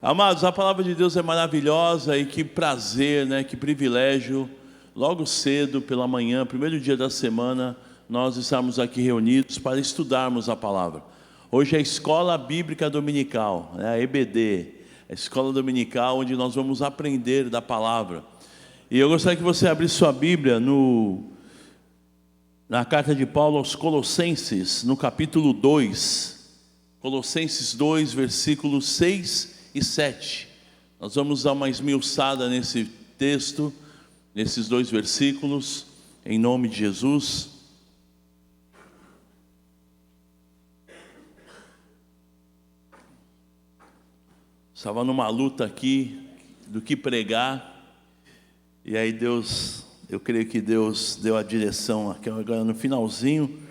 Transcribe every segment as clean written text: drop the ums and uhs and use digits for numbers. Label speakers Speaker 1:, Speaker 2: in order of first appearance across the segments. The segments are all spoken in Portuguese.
Speaker 1: Amados, a palavra de Deus é maravilhosa e que prazer, que privilégio, logo cedo pela manhã, primeiro dia da semana, nós estamos aqui reunidos para estudarmos a palavra. Hoje é a Escola Bíblica Dominical, a EBD, a Escola Dominical, onde nós vamos aprender da palavra. E eu gostaria que você abrisse sua Bíblia na carta de Paulo aos Colossenses, no capítulo 2, Colossenses 2, versículos 6 e 7. Nós vamos dar uma esmiuçada nesse texto, nesses dois versículos, em nome de Jesus. Estava numa luta aqui do que pregar, e aí eu creio que Deus deu a direção aqui agora no finalzinho.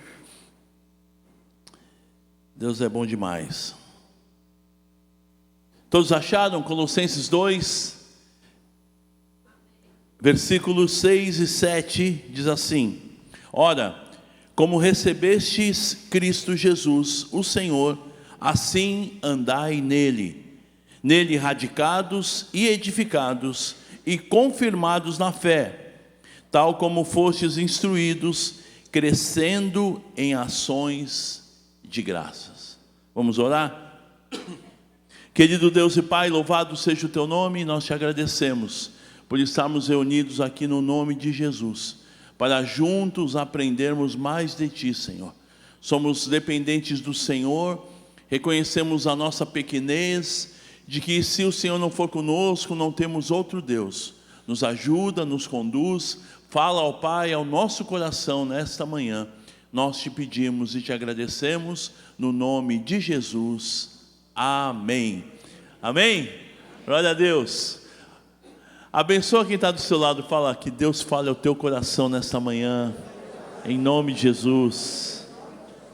Speaker 1: Deus é bom demais. Todos acharam? Colossenses 2, versículos 6 e 7, diz assim: Ora, como recebestes Cristo Jesus, o Senhor, assim andai nele radicados e edificados e confirmados na fé, tal como fostes instruídos, crescendo em ações de graças. Vamos orar? Querido Deus e Pai, louvado seja o Teu nome, e nós te agradecemos por estarmos reunidos aqui no nome de Jesus, para juntos aprendermos mais de Ti, Senhor. Somos dependentes do Senhor, reconhecemos a nossa pequenez, de que se o Senhor não for conosco, não temos outro Deus. Nos ajuda, nos conduz, fala ao Pai, ao nosso coração nesta manhã. Nós te pedimos e te agradecemos, no nome de Jesus. Amém. Amém? Glória a Deus. Abençoa quem está do seu lado. Fala que Deus fale ao teu coração nesta manhã, em nome de Jesus.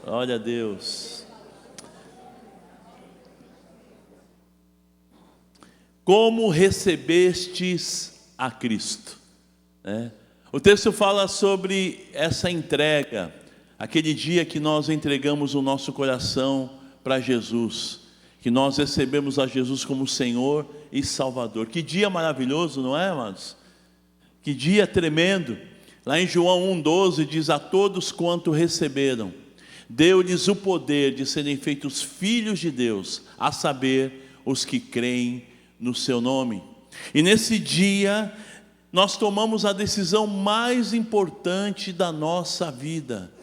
Speaker 1: Glória a Deus. Como recebestes a Cristo? O texto fala sobre essa entrega, aquele dia que nós entregamos o nosso coração para Jesus, que nós recebemos a Jesus como Senhor e Salvador. Que dia maravilhoso, não é, amados? Que dia tremendo. Lá em João 1,12 diz: a todos quanto receberam, deu-lhes o poder de serem feitos filhos de Deus, a saber, os que creem no seu nome. E nesse dia nós tomamos a decisão mais importante da nossa vida: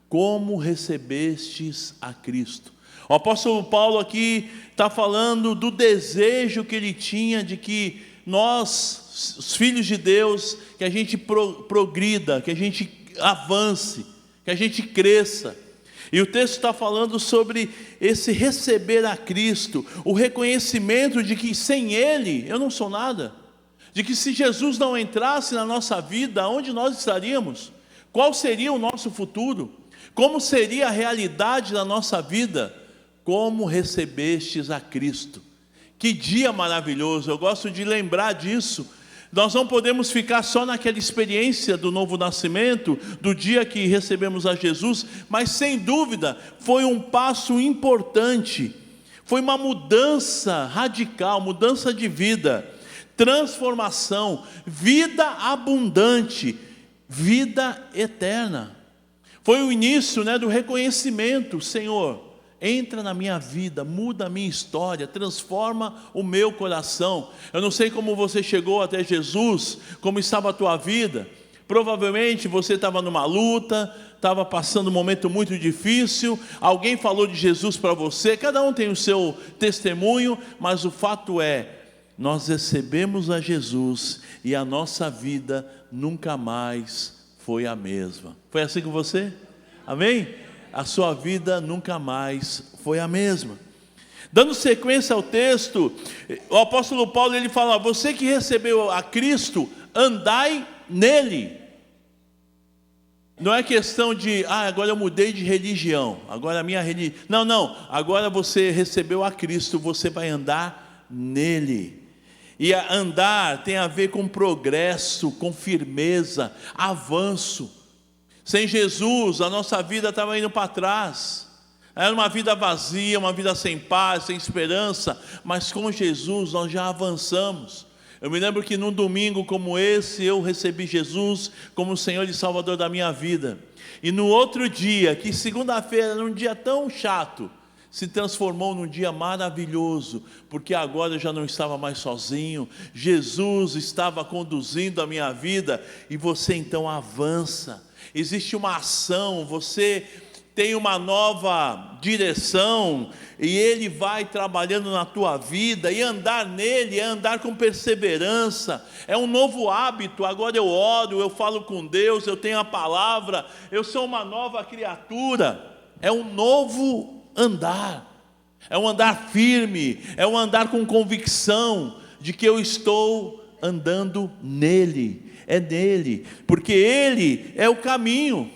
Speaker 1: como recebestes a Cristo. O apóstolo Paulo aqui está falando do desejo que ele tinha de que nós, os filhos de Deus, que a gente progrida, que a gente avance, que a gente cresça. E o texto está falando sobre esse receber a Cristo, o reconhecimento de que sem Ele eu não sou nada, de que se Jesus não entrasse na nossa vida, onde nós estaríamos? Qual seria o nosso futuro? Como seria a realidade da nossa vida? Como recebestes a Cristo? Que dia maravilhoso, eu gosto de lembrar disso. Nós não podemos ficar só naquela experiência do novo nascimento, do dia que recebemos a Jesus, mas sem dúvida foi um passo importante, foi uma mudança radical, mudança de vida, transformação, vida abundante, vida eterna. Foi o início do reconhecimento: Senhor, entra na minha vida, muda a minha história, transforma o meu coração. Eu não sei como você chegou até Jesus, como estava a tua vida. Provavelmente você estava numa luta, estava passando um momento muito difícil, alguém falou de Jesus para você, cada um tem o seu testemunho, mas o fato é, nós recebemos a Jesus e a nossa vida nunca mais foi a mesma. Foi assim com você? Amém? A sua vida nunca mais foi a mesma. Dando sequência ao texto, o apóstolo Paulo ele fala: você que recebeu a Cristo, andai nele. Não é questão de, agora eu mudei de religião, agora a minha religião. Não, agora você recebeu a Cristo, você vai andar nele. E andar tem a ver com progresso, com firmeza, avanço. Sem Jesus, a nossa vida estava indo para trás. Era uma vida vazia, uma vida sem paz, sem esperança, mas com Jesus nós já avançamos. Eu me lembro que num domingo como esse, eu recebi Jesus como o Senhor e Salvador da minha vida. E no outro dia, que segunda-feira era um dia tão chato, se transformou num dia maravilhoso, porque agora eu já não estava mais sozinho, Jesus estava conduzindo a minha vida, e você então avança, existe uma ação, você tem uma nova direção, e Ele vai trabalhando na tua vida, e andar nele é andar com perseverança, é um novo hábito. Agora eu oro, eu falo com Deus, eu tenho a palavra, eu sou uma nova criatura, é um novo andar, é um andar firme, é um andar com convicção, de que eu estou andando nele, é nele, porque Ele é o caminho,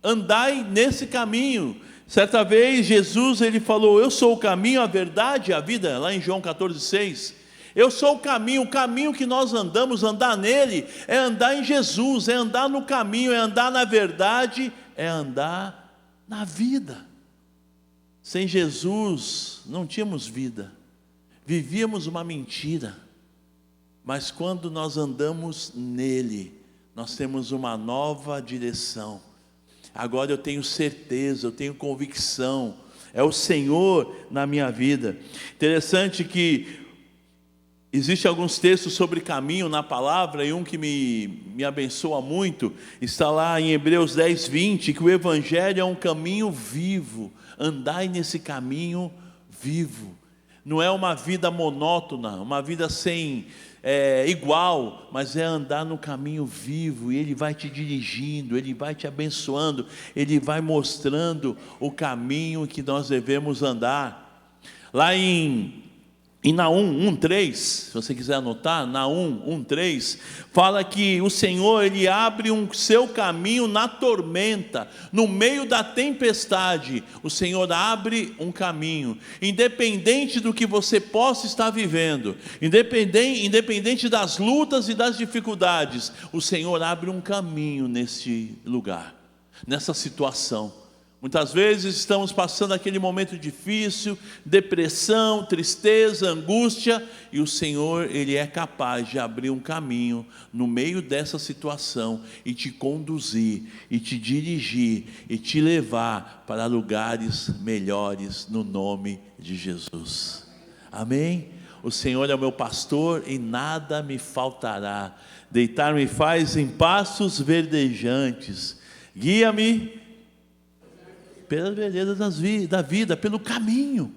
Speaker 1: andai nesse caminho. Certa vez Jesus, Ele falou, eu sou o caminho, a verdade e a vida, lá em João 14,6, eu sou o caminho que nós andamos, andar nele, é andar em Jesus, é andar no caminho, é andar na verdade, é andar na vida. Sem Jesus não tínhamos vida, vivíamos uma mentira, mas quando nós andamos nele, nós temos uma nova direção. Agora eu tenho certeza, eu tenho convicção, é o Senhor na minha vida. Interessante que existem alguns textos sobre caminho na palavra, e um que me abençoa muito, está lá em Hebreus 10:20, que o Evangelho é um caminho vivo, andai nesse caminho vivo, não é uma vida monótona, uma vida sem igual, mas é andar no caminho vivo, e Ele vai te dirigindo, Ele vai te abençoando, Ele vai mostrando o caminho que nós devemos andar. Lá em Naum 1:3, se você quiser anotar, Naum 1:3, fala que o Senhor, Ele abre um seu caminho na tormenta, no meio da tempestade, o Senhor abre um caminho, independente do que você possa estar vivendo, independente das lutas e das dificuldades, o Senhor abre um caminho nesse lugar, nessa situação. Muitas vezes estamos passando aquele momento difícil, depressão, tristeza, angústia, e o Senhor, Ele é capaz de abrir um caminho no meio dessa situação, e te conduzir, e te dirigir, e te levar para lugares melhores, no nome de Jesus. Amém? O Senhor é o meu pastor e nada me faltará, deitar-me faz em pastos verdejantes, guia-me pelas veredas da vida, pelo caminho.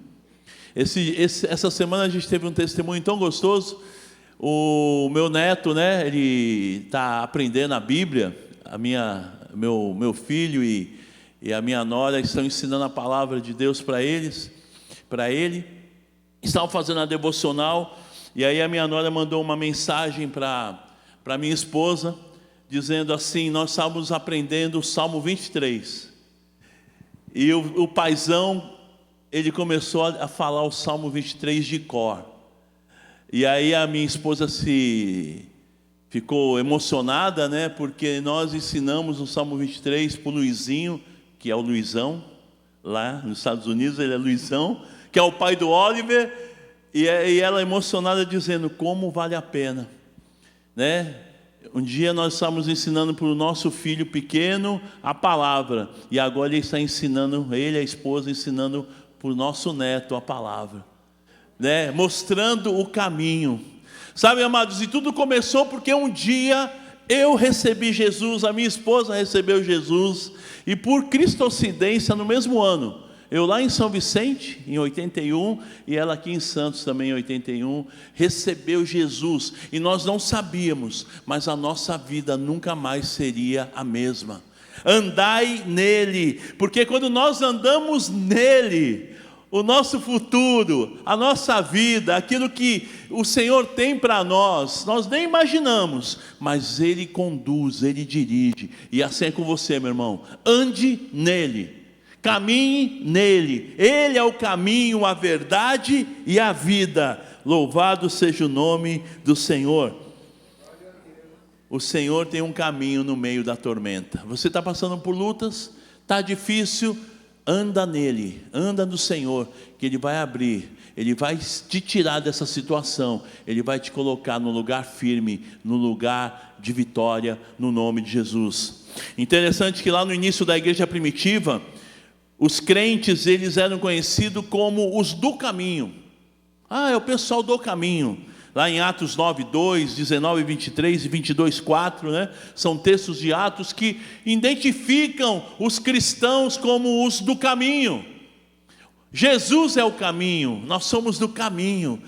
Speaker 1: Essa semana a gente teve um testemunho tão gostoso. O meu neto, né, ele está aprendendo a Bíblia. Meu filho e a minha nora estão ensinando a palavra de Deus para ele. Estavam fazendo a devocional, e aí a minha nora mandou uma mensagem para minha esposa, dizendo assim: nós estávamos aprendendo o Salmo 23. E o paizão, ele começou a falar o Salmo 23 de cor. E aí a minha esposa ficou emocionada, né? Porque nós ensinamos o Salmo 23 para o Luizinho, que é o Luizão, lá nos Estados Unidos, ele é Luizão, que é o pai do Oliver. E ela emocionada dizendo, como vale a pena, né? Um dia nós estávamos ensinando para o nosso filho pequeno a palavra, e agora ele está ensinando, ele e a esposa ensinando para o nosso neto a palavra, né? Mostrando o caminho. Sabe, amados, e tudo começou porque um dia eu recebi Jesus, a minha esposa recebeu Jesus, e por cristocidência no mesmo ano, eu lá em São Vicente, em 81, e ela aqui em Santos também em 81, recebeu Jesus, e nós não sabíamos, mas a nossa vida nunca mais seria a mesma. Andai nele, porque quando nós andamos nele, o nosso futuro, a nossa vida, aquilo que o Senhor tem para nós nem imaginamos, mas Ele conduz, Ele dirige, e assim é com você, meu irmão, ande nele. Caminhe nele, Ele é o caminho, a verdade e a vida. Louvado seja o nome do Senhor. O Senhor tem um caminho no meio da tormenta. Você está passando por lutas, está difícil, anda nele, anda no Senhor, que Ele vai abrir, Ele vai te tirar dessa situação, Ele vai te colocar no lugar firme, no lugar de vitória, no nome de Jesus. Interessante que lá no início da igreja primitiva, os crentes, eles eram conhecidos como os do caminho. É o pessoal do caminho. Lá em Atos 9:2, 19:23 e 22:4, né? São textos de Atos que identificam os cristãos como os do caminho. Jesus é o caminho, nós somos do caminho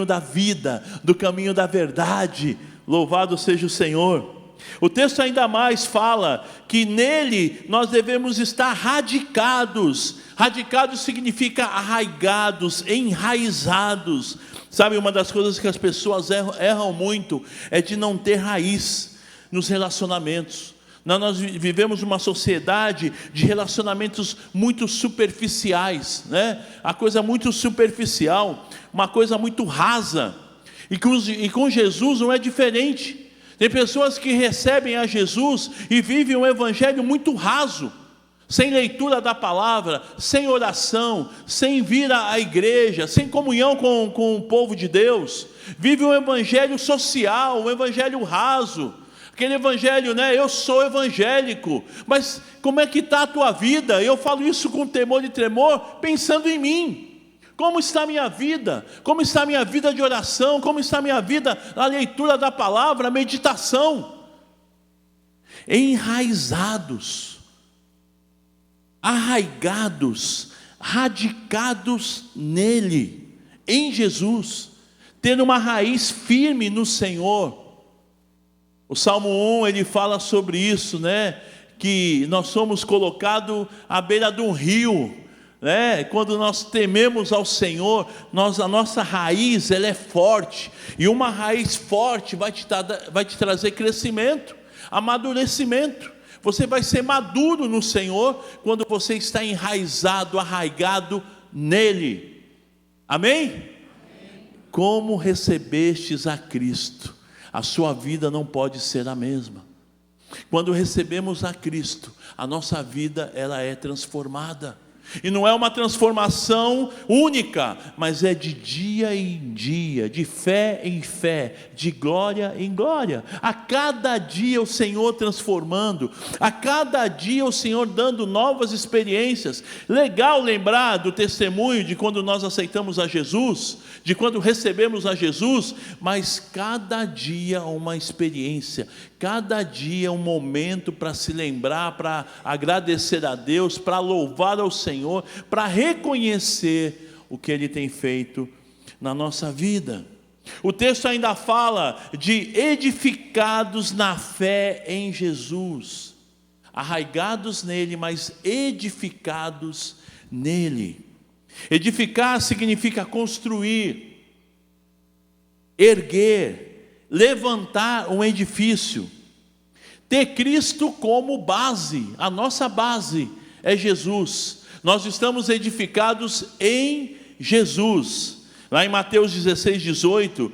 Speaker 1: da vida, do caminho da verdade. Louvado seja o Senhor. O texto ainda mais fala que nele nós devemos estar radicados. Radicados significa arraigados, enraizados. Sabe, uma das coisas que as pessoas erram muito é de não ter raiz nos relacionamentos. Nós vivemos uma sociedade de relacionamentos muito superficiais, né? A coisa muito superficial, uma coisa muito rasa. E com Jesus não é diferente. Tem pessoas que recebem a Jesus e vivem um evangelho muito raso, sem leitura da palavra, sem oração, sem vir à igreja, sem comunhão com o povo de Deus. Vive um evangelho social, um evangelho raso. Aquele evangelho, né? Eu sou evangélico, mas como é que está a tua vida? Eu falo isso com temor e tremor, pensando em mim. Como está a minha vida? Como está a minha vida de oração? Como está a minha vida na leitura da palavra, a meditação? Enraizados, arraigados, radicados nele, em Jesus, tendo uma raiz firme no Senhor. O Salmo 1, ele fala sobre isso, né? Que nós somos colocados à beira de um rio, né? Quando nós tememos ao Senhor, a nossa raiz, ela é forte, e uma raiz forte vai te trazer crescimento, amadurecimento. Você vai ser maduro no Senhor, quando você está enraizado, arraigado nele. Amém? Amém. Como recebestes a Cristo, a sua vida não pode ser a mesma. Quando recebemos a Cristo, a nossa vida, ela é transformada. E não é uma transformação única, mas é de dia em dia, de fé em fé, de glória em glória. A cada dia o Senhor transformando, a cada dia o Senhor dando novas experiências. Legal lembrar do testemunho de quando nós aceitamos a Jesus, de quando recebemos a Jesus, mas cada dia uma experiência, cada dia um momento para se lembrar, para agradecer a Deus, para louvar ao Senhor, para reconhecer o que Ele tem feito na nossa vida. O texto ainda fala de edificados na fé em Jesus, arraigados nele, mas edificados nele. Edificar significa construir, erguer, levantar um edifício. Ter Cristo como base, a nossa base é Jesus. Nós estamos edificados em Jesus. Lá em Mateus 16:18,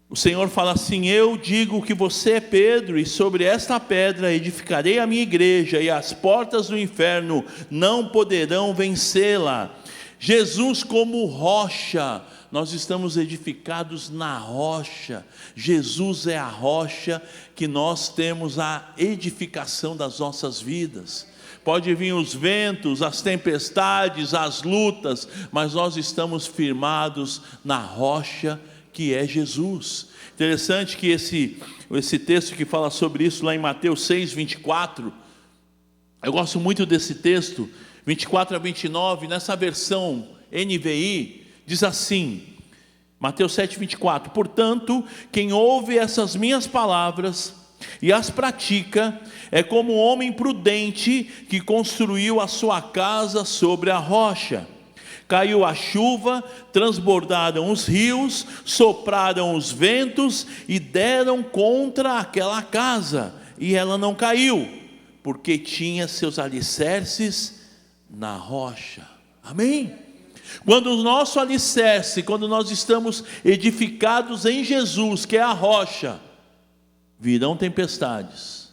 Speaker 1: o Senhor fala assim: eu digo que você é Pedro, e sobre esta pedra edificarei a minha igreja, e as portas do inferno não poderão vencê-la. Jesus como rocha, nós estamos edificados na rocha. Jesus é a rocha que nós temos a edificação das nossas vidas. Pode vir os ventos, as tempestades, as lutas, mas nós estamos firmados na rocha que é Jesus. Interessante que esse texto que fala sobre isso lá em Mateus 6:24, eu gosto muito desse texto, 24 a 29, nessa versão NVI, diz assim, Mateus 7:24, portanto, quem ouve essas minhas palavras e as pratica, é como um homem prudente que construiu a sua casa sobre a rocha. Caiu a chuva, transbordaram os rios, sopraram os ventos e deram contra aquela casa, e ela não caiu, porque tinha seus alicerces na rocha. Amém? Quando o nosso alicerce, quando nós estamos edificados em Jesus, que é a rocha, virão tempestades,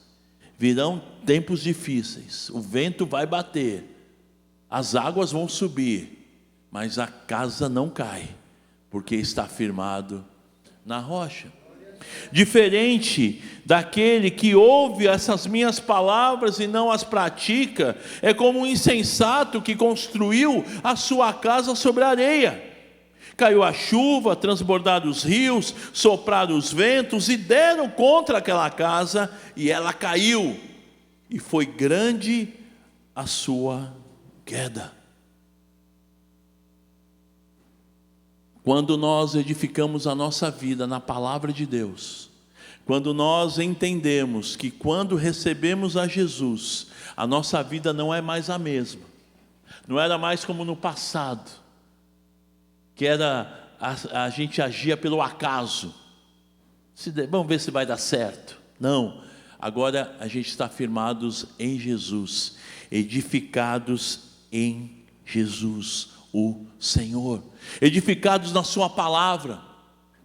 Speaker 1: virão tempos difíceis, o vento vai bater, as águas vão subir, mas a casa não cai, porque está firmado na rocha. Diferente daquele que ouve essas minhas palavras e não as pratica, é como um insensato que construiu a sua casa sobre a areia. Caiu a chuva, transbordaram os rios, sopraram os ventos e deram contra aquela casa, e ela caiu, e foi grande a sua queda. Quando nós edificamos a nossa vida na palavra de Deus, quando nós entendemos que quando recebemos a Jesus, a nossa vida não é mais a mesma, não era mais como no passado, que era a gente agia pelo acaso, vamos ver se vai dar certo. Não, agora a gente está firmados em Jesus, edificados em Jesus, o Senhor, edificados na sua palavra,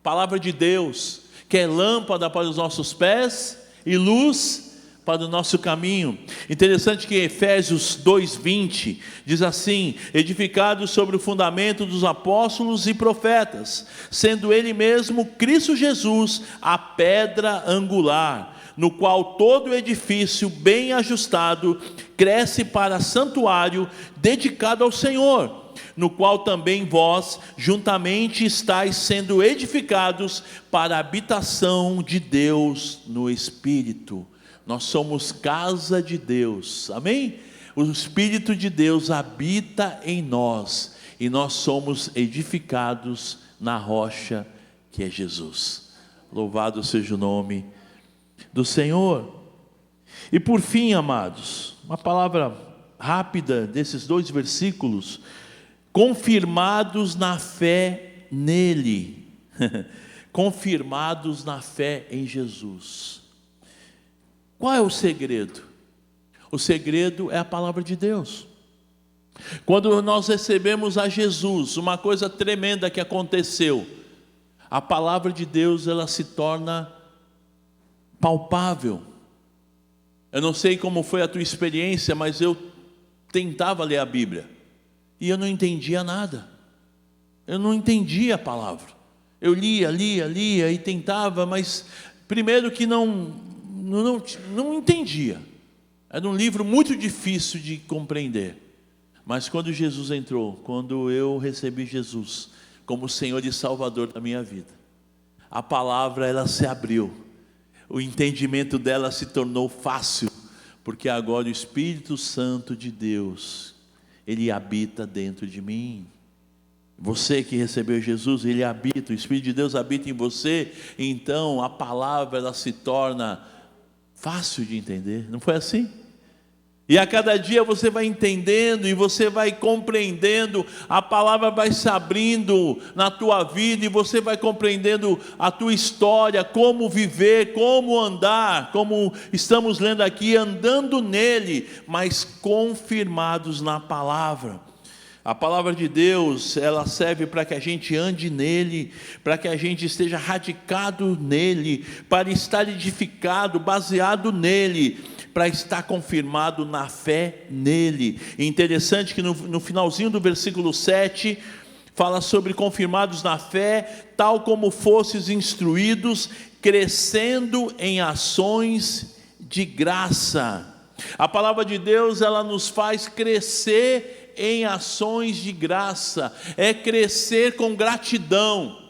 Speaker 1: palavra de Deus, que é lâmpada para os nossos pés e luz para o nosso caminho. Interessante que Efésios 2:20 diz assim: edificados sobre o fundamento dos apóstolos e profetas, sendo ele mesmo Cristo Jesus a pedra angular, no qual todo o edifício bem ajustado cresce para santuário dedicado ao Senhor, no qual também vós juntamente estáis sendo edificados para a habitação de Deus no Espírito. Nós somos casa de Deus, amém? O Espírito de Deus habita em nós, e nós somos edificados na rocha que é Jesus. Louvado seja o nome do Senhor. E por fim, amados, uma palavra rápida desses 2 versículos: confirmados na fé nele, confirmados na fé em Jesus. Qual é o segredo? O segredo é a palavra de Deus. Quando nós recebemos a Jesus, uma coisa tremenda que aconteceu, a palavra de Deus, ela se torna palpável. Eu não sei como foi a tua experiência, mas eu tentava ler a Bíblia e eu não entendia nada. Eu não entendia a palavra. Eu lia e tentava, mas primeiro que não entendia. Era um livro muito difícil de compreender. Mas quando Jesus entrou, quando eu recebi Jesus como Senhor e Salvador da minha vida, a palavra, ela se abriu. O entendimento dela se tornou fácil, porque agora o Espírito Santo de Deus, ele habita dentro de mim. Você que recebeu Jesus, ele habita, o Espírito de Deus habita em você, então a palavra, ela se torna fácil de entender. Não foi assim? E a cada dia você vai entendendo e você vai compreendendo, a palavra vai se abrindo na tua vida e você vai compreendendo a tua história, como viver, como andar, como estamos lendo aqui, andando nele, mas confirmados na palavra. A palavra de Deus, ela serve para que a gente ande nele, para que a gente esteja radicado nele, para estar edificado, baseado nele, para estar confirmado na fé nele. E interessante que no finalzinho do versículo 7, fala sobre confirmados na fé, tal como fostes instruídos, crescendo em ações de graça. A palavra de Deus, ela nos faz crescer em ações de graça, é crescer com gratidão.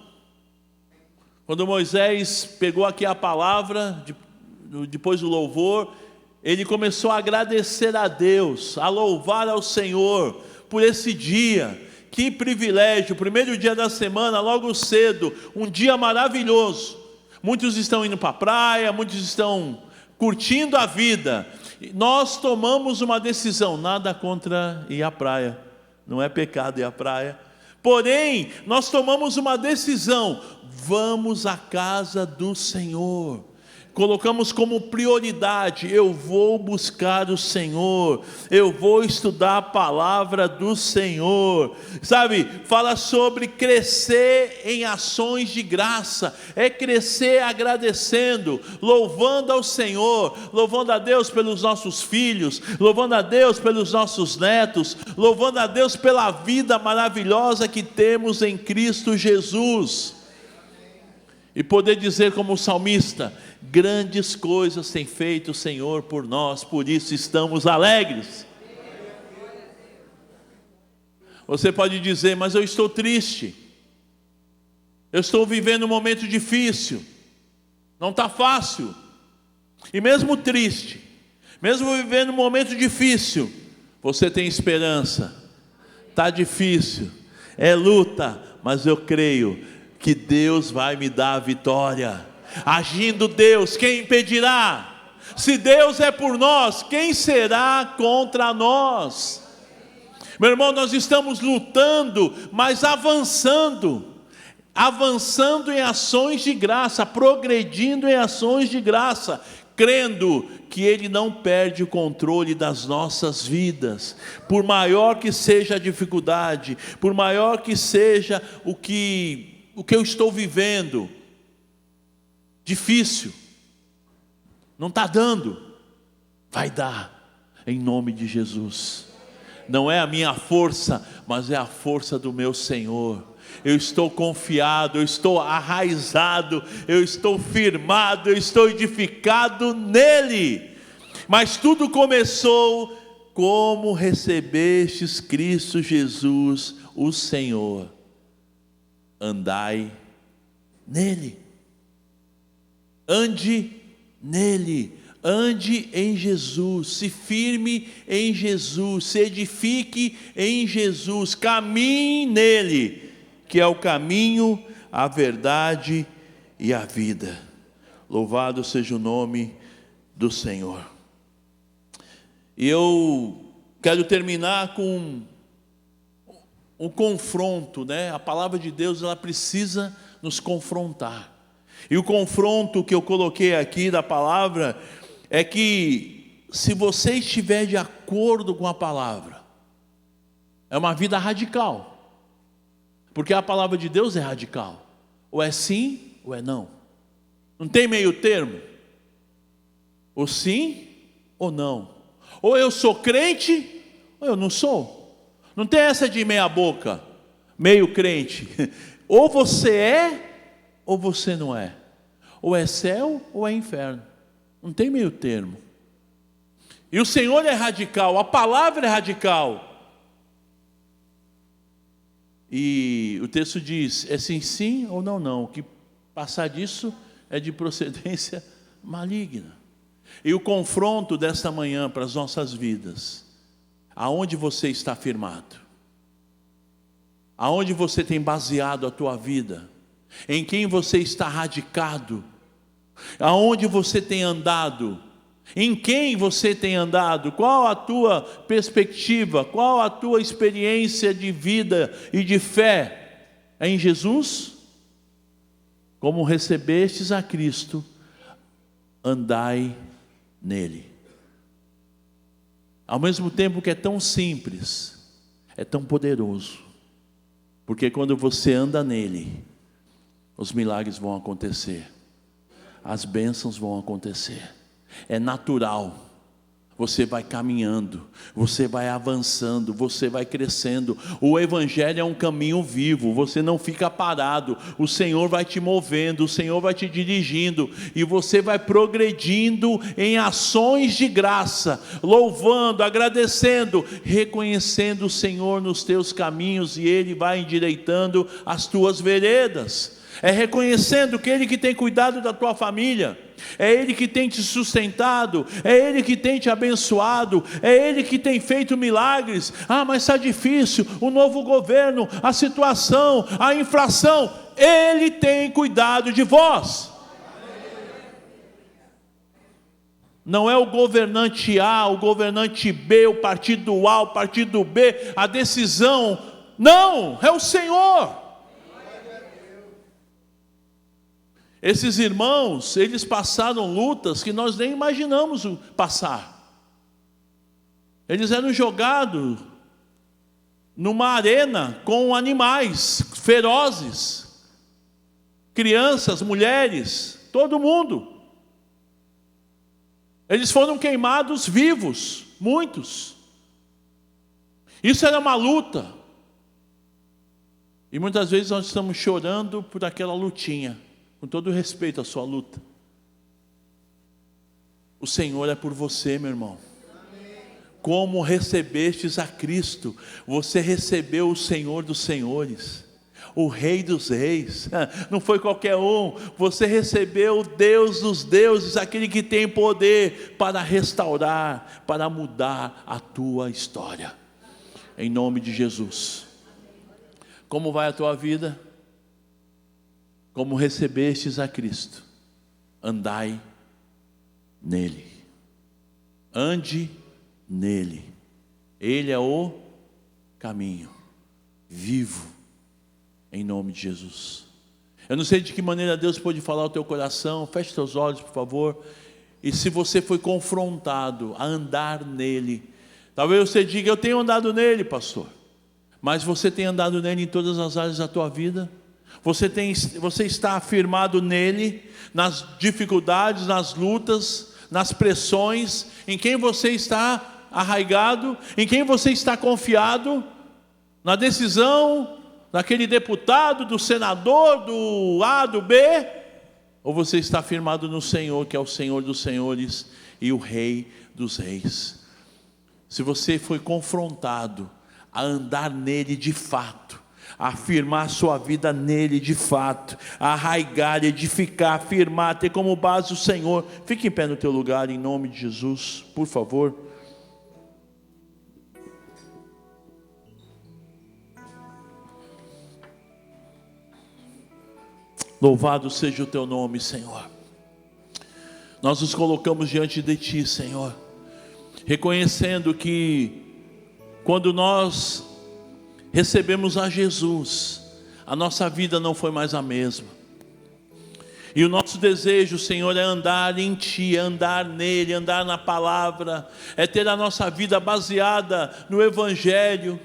Speaker 1: Quando Moisés pegou aqui a palavra, depois do louvor, ele começou a agradecer a Deus, a louvar ao Senhor por esse dia. Que privilégio, o primeiro dia da semana, logo cedo, um dia maravilhoso. Muitos estão indo para a praia, muitos estão curtindo a vida. Nós tomamos uma decisão, nada contra ir à praia, não é pecado ir à praia, porém, nós tomamos uma decisão: vamos à casa do Senhor, colocamos como prioridade: eu vou buscar o Senhor, eu vou estudar a palavra do Senhor, sabe? Fala sobre crescer em ações de graça, é crescer agradecendo, louvando ao Senhor, louvando a Deus pelos nossos filhos, louvando a Deus pelos nossos netos, louvando a Deus pela vida maravilhosa que temos em Cristo Jesus, e poder dizer como o salmista: grandes coisas tem feito o Senhor por nós, por isso estamos alegres. Você pode dizer: mas eu estou triste, eu estou vivendo um momento difícil, não está fácil. E mesmo triste, mesmo vivendo um momento difícil, você tem esperança. Está difícil, é luta, mas eu creio que Deus vai me dar a vitória. Agindo Deus, quem impedirá? Se Deus é por nós, quem será contra nós? Meu irmão, nós estamos lutando, mas avançando em ações de graça, progredindo em ações de graça, crendo que Ele não perde o controle das nossas vidas. Por maior que seja a dificuldade, por maior que seja o que eu estou vivendo, difícil, não está dando, vai dar, em nome de Jesus. Não é a minha força, mas é a força do meu Senhor. Eu estou confiado, eu estou arraizado, eu estou firmado, eu estou edificado nele. Mas tudo começou como recebestes Cristo Jesus, o Senhor. Andai nele, ande nele, ande em Jesus, se firme em Jesus, se edifique em Jesus, caminhe nele, que é o caminho, a verdade e a vida. Louvado seja o nome do Senhor. E eu quero terminar com um confronto, né? A palavra de Deus, ela precisa nos confrontar. E o confronto que eu coloquei aqui da palavra é que, se você estiver de acordo com a palavra, é uma vida radical, porque a palavra de Deus é radical, ou é sim ou é não, não tem meio termo, ou sim ou não, ou eu sou crente ou eu não sou. Não tem essa de meia boca, meio crente. Ou você é, ou você não é. Ou é céu, ou é inferno. Não tem meio termo. E o Senhor é radical, a palavra é radical. E o texto diz: é sim, sim, ou não, não. O que passar disso é de procedência maligna. E o confronto desta manhã para as nossas vidas: aonde você está firmado? Aonde você tem baseado a tua vida? Em quem você está radicado? Aonde você tem andado? Em quem você tem andado? Qual a tua perspectiva? Qual a tua experiência de vida e de fé? É em Jesus? Como recebestes a Cristo, andai nele. Ao mesmo tempo que é tão simples, é tão poderoso, porque quando você anda nele, os milagres vão acontecer, as bênçãos vão acontecer, é natural. Você vai caminhando, você vai avançando, você vai crescendo. O Evangelho é um caminho vivo, você não fica parado. O Senhor vai te movendo, o Senhor vai te dirigindo, e você vai progredindo em ações de graça, louvando, agradecendo, reconhecendo o Senhor nos teus caminhos, e Ele vai endireitando as tuas veredas. É reconhecendo que Ele que tem cuidado da tua família, é Ele que tem te sustentado, é Ele que tem te abençoado, é Ele que tem feito milagres. Ah, mas está difícil, o novo governo, a situação, a inflação, Ele tem cuidado de vós. Não é o governante A, o governante B, o partido A, o partido B, a decisão, não, é o Senhor. Esses irmãos, eles passaram lutas que nós nem imaginamos passar. Eles eram jogados numa arena com animais ferozes, crianças, mulheres, todo mundo. Eles foram queimados vivos, muitos. Isso era uma luta. E muitas vezes nós estamos chorando por aquela lutinha, com todo respeito à sua luta. O Senhor é por você, meu irmão. Como recebestes a Cristo, você recebeu o Senhor dos senhores, o Rei dos reis. Não foi qualquer um, você recebeu o Deus dos deuses, aquele que tem poder para restaurar, para mudar a tua história, em nome de Jesus. Como vai a tua vida? Como recebestes a Cristo, andai nele, ande nele. Ele é o caminho vivo, em nome de Jesus. Eu não sei de que maneira Deus pode falar ao teu coração. Feche teus olhos, por favor. E se você foi confrontado a andar nele, talvez você diga: eu tenho andado nele, pastor. Mas você tem andado nele em todas as áreas da tua vida? Você está afirmado nele, nas dificuldades, nas lutas, nas pressões? Em quem você está arraigado? Em quem você está confiado? Na decisão daquele deputado, do senador, do A, do B? Ou você está firmado no Senhor, que é o Senhor dos senhores e o Rei dos reis? Se você foi confrontado a andar nele de fato, a afirmar sua vida nele de fato, a arraigar, edificar, afirmar, ter como base o Senhor, fique em pé no teu lugar, em nome de Jesus, por favor. Louvado seja o teu nome, Senhor. Nós nos colocamos diante de ti, Senhor, reconhecendo que quando nós recebemos a Jesus, a nossa vida não foi mais a mesma. E o nosso desejo, Senhor, é andar em ti, é andar nele, andar na palavra, é ter a nossa vida baseada no Evangelho,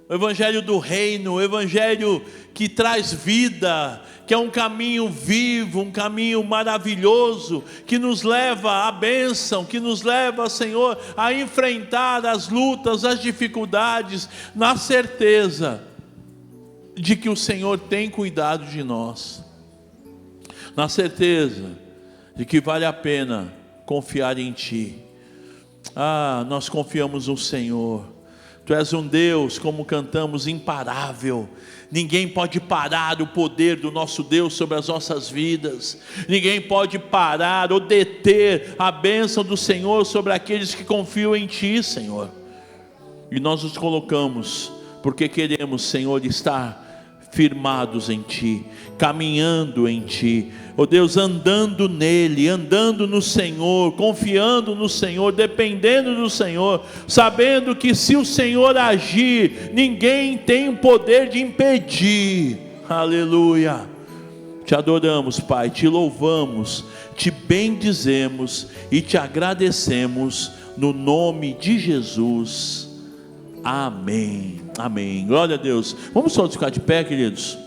Speaker 1: o Evangelho do reino, o Evangelho que traz vida, que é um caminho vivo, um caminho maravilhoso, que nos leva à bênção, que nos leva, Senhor, a enfrentar as lutas, as dificuldades, na certeza de que o Senhor tem cuidado de nós, na certeza de que vale a pena confiar em ti. Nós confiamos no Senhor. Tu és um Deus, como cantamos, imparável. Ninguém pode parar o poder do nosso Deus sobre as nossas vidas. Ninguém pode parar ou deter a bênção do Senhor sobre aqueles que confiam em ti, Senhor. E nós nos colocamos, porque queremos, Senhor, estar firmados em ti, caminhando em ti, ó Deus, andando nele, andando no Senhor, confiando no Senhor, dependendo do Senhor, sabendo que se o Senhor agir, ninguém tem o poder de impedir. Aleluia. Te adoramos, Pai, te louvamos, te bendizemos e te agradecemos no nome de Jesus. Amém, amém, glória a Deus. Vamos todos ficar de pé, queridos.